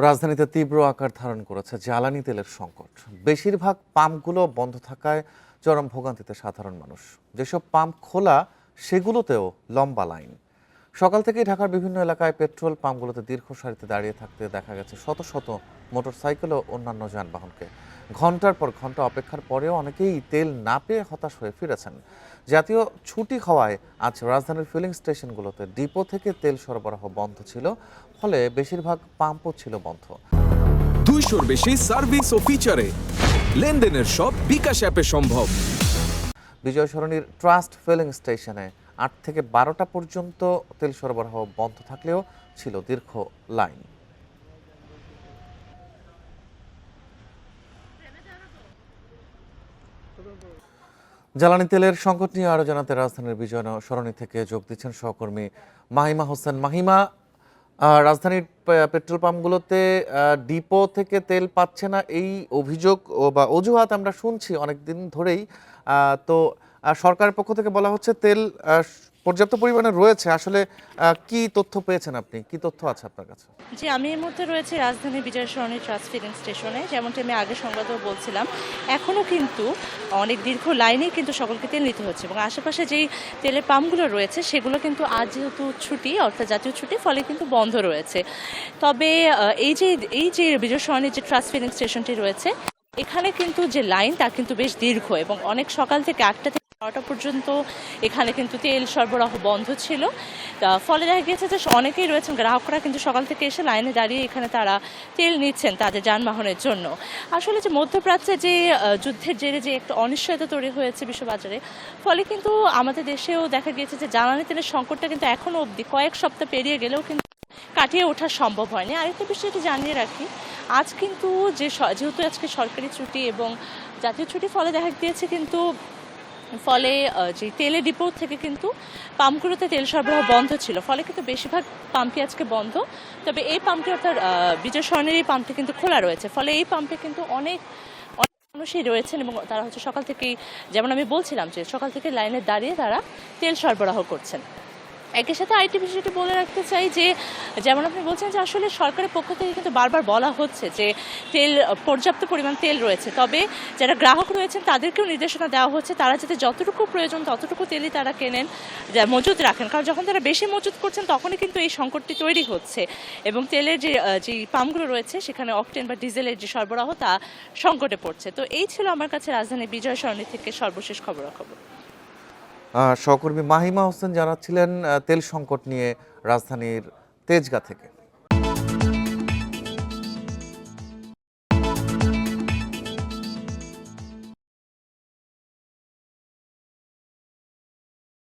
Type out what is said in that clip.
রাজধানীতে তীব্র আকার ধারণ করেছে জ্বালানি তেলের সংকট। বেশিরভাগ পাম্পগুলো বন্ধ থাকায় চরম ভোগান্তিতে সাধারণ মানুষ। যেসব পাম্প খোলা সেগুলোতেও লম্বা লাইন। সকাল থেকেই ঢাকার বিভিন্ন এলাকায় পেট্রোল পাম্পগুলোতে দীর্ঘ সারিতে দাঁড়িয়ে থাকতে দেখা গেছে শত শত মোটরসাইকেল ও অন্যান্য যানবাহনকে। ঘন্টার পর ঘন্টা অপেক্ষার পরেও অনেকেই তেল না পেয়ে হতাশ হয়ে ফিরেছেন। জাতীয় ছুটি হওয়ায় আজ রাজধানীর ফিলিং স্টেশনগুলোতে ডিপো থেকে তেল সরবরাহ বন্ধ ছিল, ফলে বেশিরভাগ পাম্পও ছিল বন্ধ। 200-র বেশি সার্ভিস ও ফিচারে লেনদেনের সব বিকাশ অ্যাপে সম্ভব। বিজয় সরণির ট্রাস্ট ফিলিং স্টেশনে 8 থেকে 12টা পর্যন্ত তেল সরবরাহ বন্ধ থাকলেও ছিল দীর্ঘ লাইন। জ্বালানি তেলের সংকট নিয়ে আরো জানাতে রাজধানীর বিজয় সরণি থেকে যোগ দিচ্ছেন সহকর্মী মাহিমা হোসেন। মাহিমা, রাজধানীর পেট্রোল পাম্পগুলোতে ডিপো থেকে তেল পাচ্ছে না, এই অভিযোগ বা অজুহাত আমরা শুনছি অনেকদিন ধরেই। তো সরকারের পক্ষ থেকে বলা হচ্ছে তেল পর্যাপ্ত পরিমাণে রয়েছে। আসলে কি তথ্য পেয়েছেন আপনি? কি তথ্য আছে আপনার কাছে? জি, আমি এই মুহূর্তে রয়েছে রাজধানী বিজয় সরণি ট্রাস্ট ফিলিং স্টেশনে। যেমনটি আমি আগে সংবাদেও বলছিলাম, এখনও কিন্তু অনেক দীর্ঘ লাইনেই কিন্তু সকলকে তেল নিতে হচ্ছে এবং আশেপাশে যেই তেলের পাম্পগুলো রয়েছে সেগুলো কিন্তু আজ যেহেতু ছুটি, অর্থাৎ জাতীয় ছুটি, ফলে কিন্তু বন্ধ রয়েছে। তবে এই যে বিজয় সরণির যে ট্রাস্ট ফিলিং স্টেশনটি রয়েছে, এখানে কিন্তু যে লাইন তা কিন্তু বেশ দীর্ঘ এবং অনেক সকাল থেকে 8টা থেকে 9টা পর্যন্ত এখানে কিন্তু তেল সরবরাহ বন্ধ ছিল। ফলে দেখা গিয়েছে যে অনেকেই রয়েছেন গ্রাহকরা কিন্তু সকাল থেকে এসে লাইনে দাঁড়িয়ে এখানে তারা তেল নিচ্ছেন তাদের যানবাহনের জন্য। আসলে যে মধ্যপ্রাচ্যে যে যুদ্ধের জেরে যে একটা অনিশ্চয়তা তৈরি হয়েছে বিশ্ববাজারে, ফলে কিন্তু আমাদের দেশেও দেখা গিয়েছে যে জ্বালানি তেলের সংকটটা কিন্তু এখনও অবধি কয়েক সপ্তাহ পেরিয়ে গেলেও কিন্তু কাটিয়ে ওঠা সম্ভব হয়নি। আরেকটা বিষয়টি জানিয়ে রাখি, আজ কিন্তু যেহেতু আজকে সরকারি ছুটি এবং জাতীয় ছুটি, ফলে দেখা গিয়েছে কিন্তু যে তেলের ডিপো থেকে কিন্তু পাম্পগুলোতে তেল সরবরাহ বন্ধ ছিল, ফলে কিন্তু বেশিরভাগ পাম্পই আজকে বন্ধ। তবে এই পাম্পটি, অর্থাৎ বিজয় সরণির এই পাম্পটি কিন্তু খোলা রয়েছে, ফলে এই পাম্পে কিন্তু অনেক মানুষই রয়েছেন এবং তারা হচ্ছে সকাল থেকেই, যেমন আমি বলছিলাম, যে সকাল থেকে লাইনে দাঁড়িয়ে তারা তেল সরবরাহ করছেন। একই সাথে আরেকটি বিষয়টি বলে রাখতে চাই যে, যেমন আপনি বলছেন যে আসলে সরকারের পক্ষ থেকে কিন্তু বারবার বলা হচ্ছে যে পর্যাপ্ত পরিমাণ তেল রয়েছে, তবে যারা গ্রাহক রয়েছেন তাদেরকেও নির্দেশনা দেওয়া হচ্ছে তারা যাতে যতটুকু প্রয়োজন ততটুকু তেলই তারা কেনেন, মজুত রাখেন। কারণ যখন তারা বেশি মজুত করছেন তখনই কিন্তু এই সংকটটি তৈরি হচ্ছে এবং তেলের যে পাম্পগুলো রয়েছে সেখানে অকটেন বা ডিজেলের যে সরবরাহ তা সংকটে পড়ছে। তো এই ছিল আমার কাছে রাজধানী বিজয় সরণি থেকে সর্বশেষ খবরাখবর। সহকর্মী মাহিমা হোসেন জানাচ্ছিলেন তেল সংকট নিয়ে রাজধানীর তেজগাঁ থেকে।